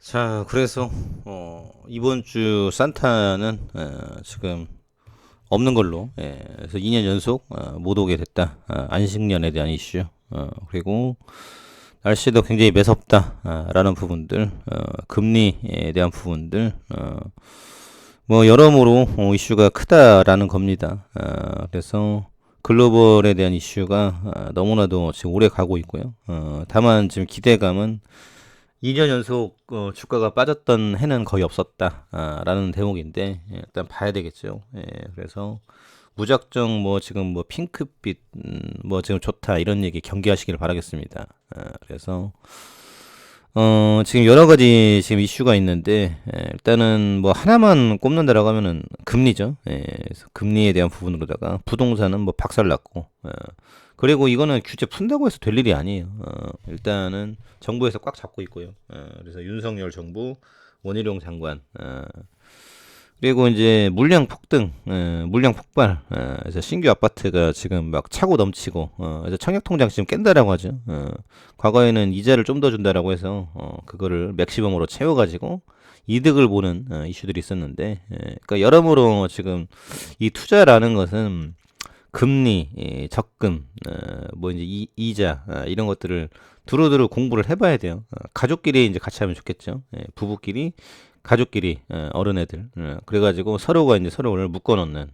자, 그래서 이번 주 산타는 지금 없는 걸로, 그래서 2년 연속 못 오게 됐다. 안식년에 대한 이슈, 그리고 날씨도 굉장히 매섭다. 라는 부분들, 금리에 대한 부분들, 뭐 여러모로 이슈가 크다라는 겁니다. 그래서 글로벌에 대한 이슈가 너무나도 지금 오래 가고 있고요. 다만 지금 기대감은 2년 연속 주가가 빠졌던 해는 거의 없었다. 라는 대목인데 일단 봐야 되겠죠. 그래서 무작정 뭐 지금 뭐 핑크빛 뭐 지금 좋다 이런 얘기 경계하시길 바라겠습니다. 그래서 지금 여러 가지 지금 이슈가 있는데 일단은 뭐 하나만 꼽는다라고 하면은 금리죠. 그래서 금리에 대한 부분으로다가 부동산은 뭐 박살났고 그리고 이거는 규제 푼다고 해서 될 일이 아니에요. 일단은 정부에서 꽉 잡고 있고요. 그래서 윤석열 정부 원희룡 장관 그리고 이제 물량 폭등, 물량 폭발. 그래서 신규 아파트가 지금 막 차고 넘치고, 그래서 청약 통장 지금 깬다라고 하죠. 과거에는 이자를 좀 더 준다라고 해서 그거를 맥시멈으로 채워가지고 이득을 보는 이슈들이 있었는데, 그러니까 여러모로 지금 이 투자라는 것은 금리, 적금, 뭐 이제 이자 이런 것들을 두루두루 공부를 해봐야 돼요. 가족끼리 이제 같이 하면 좋겠죠. 부부끼리, 가족끼리, 어른애들. 그래가지고 서로가 이제 서로를 묶어놓는.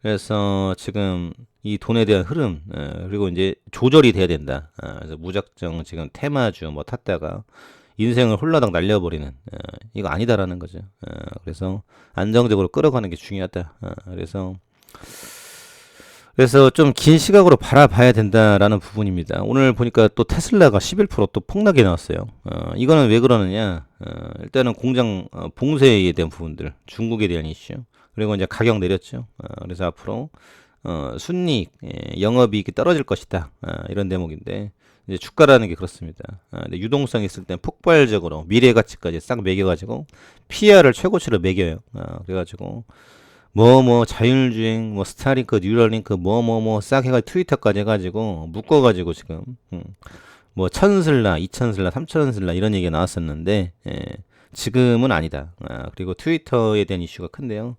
그래서 지금 이 돈에 대한 흐름, 그리고 이제 조절이 돼야 된다. 그래서 무작정 지금 테마주 뭐 탔다가 인생을 홀라당 날려버리는, 이거 아니다라는 거죠. 그래서 안정적으로 끌어가는 게 중요하다. 그래서 좀 긴 시각으로 바라봐야 된다라는 부분입니다. 오늘 보니까 또 테슬라가 11%또 폭락이 나왔어요. 이거는 왜 그러느냐? 일단은 공장 봉쇄에 대한 부분들, 중국에 대한 이슈, 그리고 이제 가격 내렸죠. 그래서 앞으로 순이익, 영업이익이 떨어질 것이다. 이런 대목인데 이제 주가라는 게 그렇습니다. 근데 유동성 있을 땐 폭발적으로 미래 가치까지 싹 매겨가지고 PR을 최고치로 매겨요. 그래가지고 자율주행 스타링크 뉴럴링크 싹 해가지고 트위터까지 해가지고 묶어가지고 지금 뭐 천슬라 이천슬라 삼천슬라 이런 얘기가 나왔었는데 지금은 아니다. 그리고 트위터에 대한 이슈가 큰데요.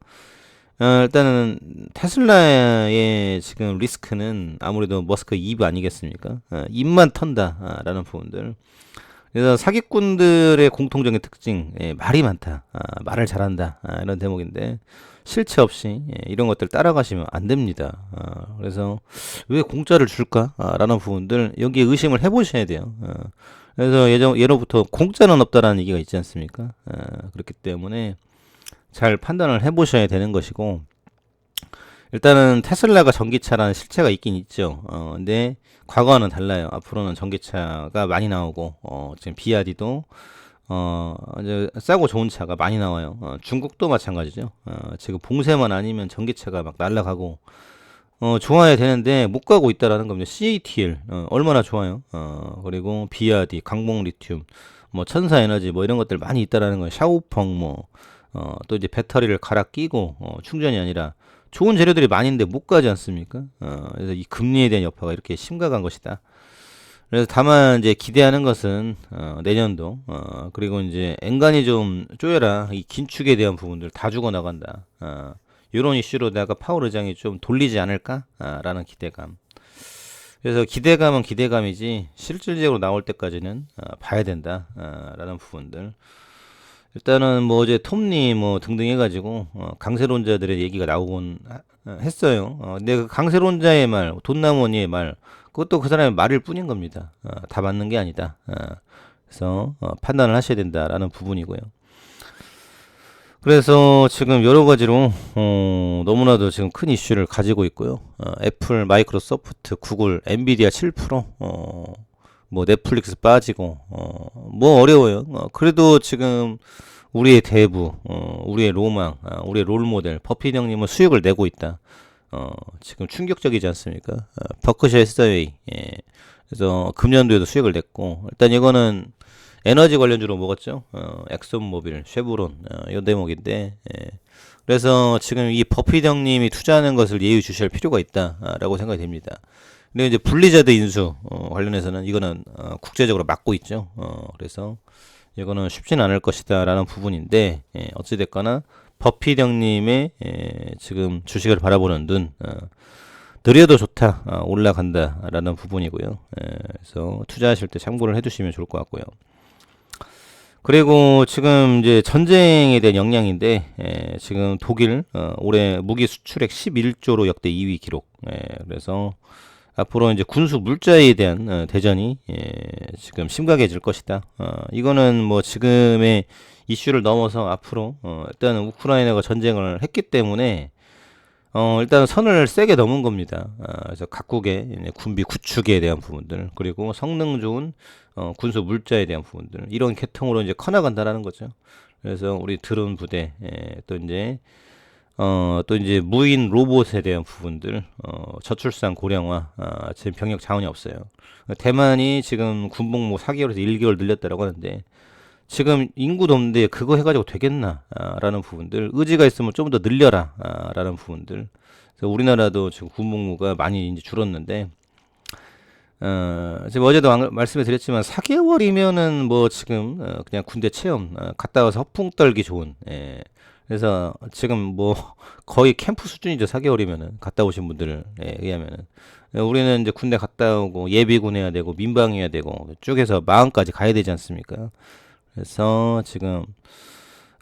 일단은 테슬라의 지금 리스크는 아무래도 머스크 입 아니겠습니까? 입만 턴다라는 부분들. 그래서 사기꾼들의 공통적인 특징, 말이 많다, 말을 잘한다, 이런 대목인데, 실체 없이 이런 것들 따라가시면 안 됩니다. 그래서 왜 공짜를 줄까? 라는 부분들 여기에 의심을 해보셔야 돼요. 그래서 예로부터 공짜는 없다라는 얘기가 있지 않습니까? 그렇기 때문에 잘 판단을 해보셔야 되는 것이고, 일단은 테슬라가 전기차라는 실체가 있긴 있죠. 근데 과거와는 달라요. 앞으로는 전기차가 많이 나오고, 지금 비아디도 이제 싸고 좋은 차가 많이 나와요. 중국도 마찬가지죠. 지금 봉쇄만 아니면 전기차가 막 날아가고, 좋아야 되는데 못 가고 있다라는 겁니다. CATL, 얼마나 좋아요. 그리고 비아디, 강봉 리튬, 뭐 천사에너지 뭐 이런 것들 많이 있다라는 거예요. 샤오펑 또 이제 배터리를 갈아 끼고, 충전이 아니라 좋은 재료들이 많이 있는데 못 가지 않습니까? 그래서 이 금리에 대한 여파가 이렇게 심각한 것이다. 그래서 다만 이제 기대하는 것은 내년도 그리고 이제 엔간히 좀 쪼여라 이 긴축에 대한 부분들 다 죽어 나간다. 이런 이슈로다가 파월 의장이 좀 돌리지 않을까라는 기대감. 그래서 기대감은 기대감이지 실질적으로 나올 때까지는 봐야 된다라는 부분들. 일단은 뭐 어제 톱니 뭐 등등 해가지고 강세론자들의 얘기가 나오곤 했어요. 근데 그 강세론자의 말, 돈나무니의 말, 그것도 그 사람의 말일 뿐인 겁니다. 다 맞는 게 아니다. 그래서 판단을 하셔야 된다라는 부분이고요. 그래서 지금 여러 가지로 너무나도 지금 큰 이슈를 가지고 있고요. 애플, 마이크로소프트, 구글, 엔비디아 7%, 뭐 넷플릭스 빠지고 뭐 어려워요. 그래도 지금 우리의 대부, 우리의 로망, 우리의 롤모델 버핏 형님은 수익을 내고 있다. 지금 충격적이지 않습니까? 버크셔 해서웨이, 그래서 금년도에도 수익을 냈고 일단 이거는 에너지 관련주로 먹었죠. 엑손모빌, 쉐보론 이 대목인데 그래서 지금 이 버핏 형님이 투자하는 것을 예의 주시할 필요가 있다라고 생각이 됩니다. 근데 이제 블리자드 인수 관련해서는 이거는 국제적으로 막고 있죠. 그래서 이거는 쉽지는 않을 것이다라는 부분인데, 어찌됐거나 버핏 형님의 지금 주식을 바라보는 눈, 느려도 좋다, 올라간다라는 부분이고요. 그래서 투자하실 때 참고를 해두시면 좋을 것 같고요. 그리고 지금 이제 전쟁에 대한 영향인데, 지금 독일 올해 무기 수출액 11조로 역대 2위 기록. 그래서 앞으로 이제 군수 물자에 대한 대전이 지금 심각해질 것이다. 이거는 뭐 지금의 이슈를 넘어서 앞으로 일단은 우크라이나가 전쟁을 했기 때문에 일단 선을 세게 넘은 겁니다. 그래서 각국의 군비 구축에 대한 부분들, 그리고 성능 좋은 군수 물자에 대한 부분들, 이런 계통으로 이제 커나간다라는 거죠. 그래서 우리 드론 부대, 또 이제 무인 로봇에 대한 부분들, 저출산 고령화, 지금 병력 자원이 없어요. 대만이 지금 군복무 4개월에서 1개월 늘렸다라고 하는데, 지금 인구도 없는데 그거 해가지고 되겠나? 라는 부분들, 의지가 있으면 좀 더 늘려라. 라는 부분들. 그래서 우리나라도 지금 군복무가 많이 이제 줄었는데, 지금 어제도 말씀해 드렸지만 4개월이면은 뭐 지금 그냥 군대 체험 갔다 와서 허풍 떨기 좋은, 그래서 지금 뭐 거의 캠프 수준이죠. 4개월이면은 갔다 오신 분들에 의하면은. 우리는 이제 군대 갔다 오고 예비군 해야 되고 민방해야 되고 쭉 해서 마흔까지 가야 되지 않습니까? 그래서 지금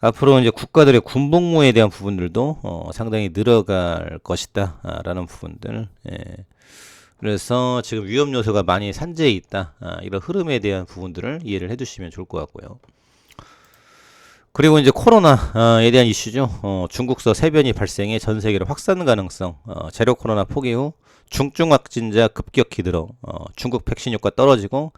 앞으로 이제 국가들의 군복무에 대한 부분들도 상당히 늘어갈 것이다 라는 부분들. 그래서 지금 위험 요소가 많이 산재해 있다, 이런 흐름에 대한 부분들을 이해를 해두시면 좋을 것 같고요. 그리고 이제 코로나에 대한 이슈죠. 중국서 세변이 발생해 전 세계로 확산 가능성, 제로 코로나 포기 후 중증 확진자 급격히 늘어, 중국 백신 효과 떨어지고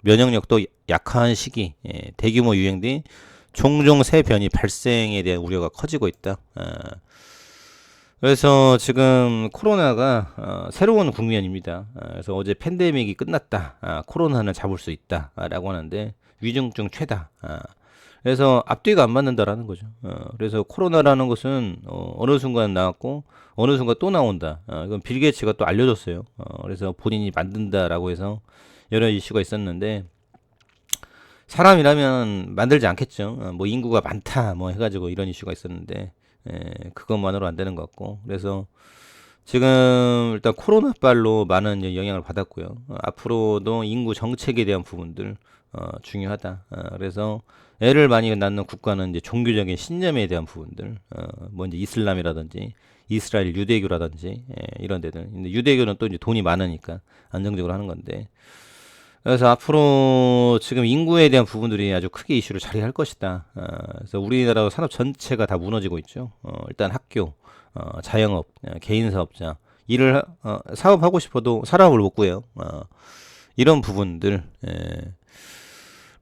면역력도 약한 시기, 대규모 유행 뒤 종종 새 변이 발생에 대한 우려가 커지고 있다. 그래서 지금 코로나가 새로운 국면입니다. 그래서 어제 팬데믹이 끝났다, 코로나는 잡을 수 있다라고 하는데 위중증 최다. 그래서 앞뒤가 안 맞는다라는 거죠. 그래서 코로나라는 것은 어느 순간 나왔고 어느 순간 또 나온다. 이건 빌 게이츠가 또 알려줬어요. 그래서 본인이 만든다라고 해서 여러 이슈가 있었는데, 사람이라면 만들지 않겠죠. 뭐 인구가 많다 뭐 해가지고 이런 이슈가 있었는데, 그것만으로 안 되는 것 같고, 그래서 지금 일단 코로나빨로 많은 영향을 받았고요. 앞으로도 인구 정책에 대한 부분들 중요하다. 그래서 애를 많이 낳는 국가는 이제 종교적인 신념에 대한 부분들, 뭐 이제 이슬람이라든지 이스라엘 유대교라든지 이런 데들. 근데 유대교는 또 이제 돈이 많으니까 안정적으로 하는 건데, 그래서 앞으로 지금 인구에 대한 부분들이 아주 크게 이슈를 자리할 것이다. 그래서 우리나라 산업 전체가 다 무너지고 있죠. 일단 학교, 자영업, 개인 사업자, 사업하고 싶어도 사람을 못 구해요. 이런 부분들.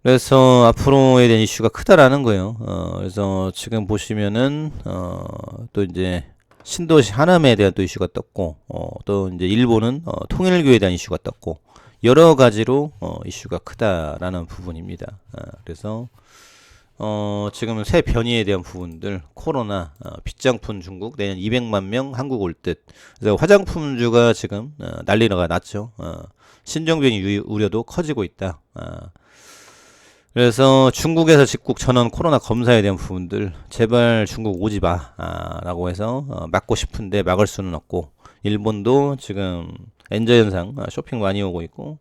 그래서 앞으로에 대한 이슈가 크다라는 거예요. 그래서 지금 보시면은 또 이제 신도시 하남에 대한 또 이슈가 떴고, 또 이제 일본은 통일교에 대한 이슈가 떴고, 여러 가지로 이슈가 크다라는 부분입니다. 그래서 지금 새 변이에 대한 부분들, 코로나, 빚장푼 중국, 내년 200만 명 한국 올 듯. 그래서 화장품주가 지금 난리가 났죠. 신종변이 우려도 커지고 있다. 그래서 중국에서 직국 전원 코로나 검사에 대한 부분들, 제발 중국 오지 마 라고 해서 막고 싶은데 막을 수는 없고, 일본도 지금 엔저 현상, 쇼핑 많이 오고 있고,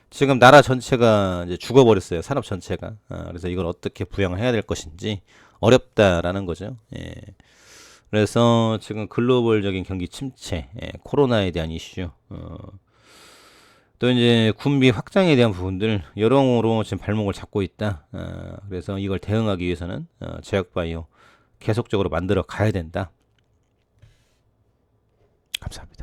지금 나라 전체가 이제 죽어버렸어요. 산업 전체가. 그래서 이걸 어떻게 부양을 해야 될 것인지 어렵다라는 거죠. 그래서 지금 글로벌적인 경기 침체, 코로나에 대한 이슈, 또 이제 군비 확장에 대한 부분들 여러모로 지금 발목을 잡고 있다. 그래서 이걸 대응하기 위해서는 제약바이오 계속적으로 만들어 가야 된다. 감사합니다.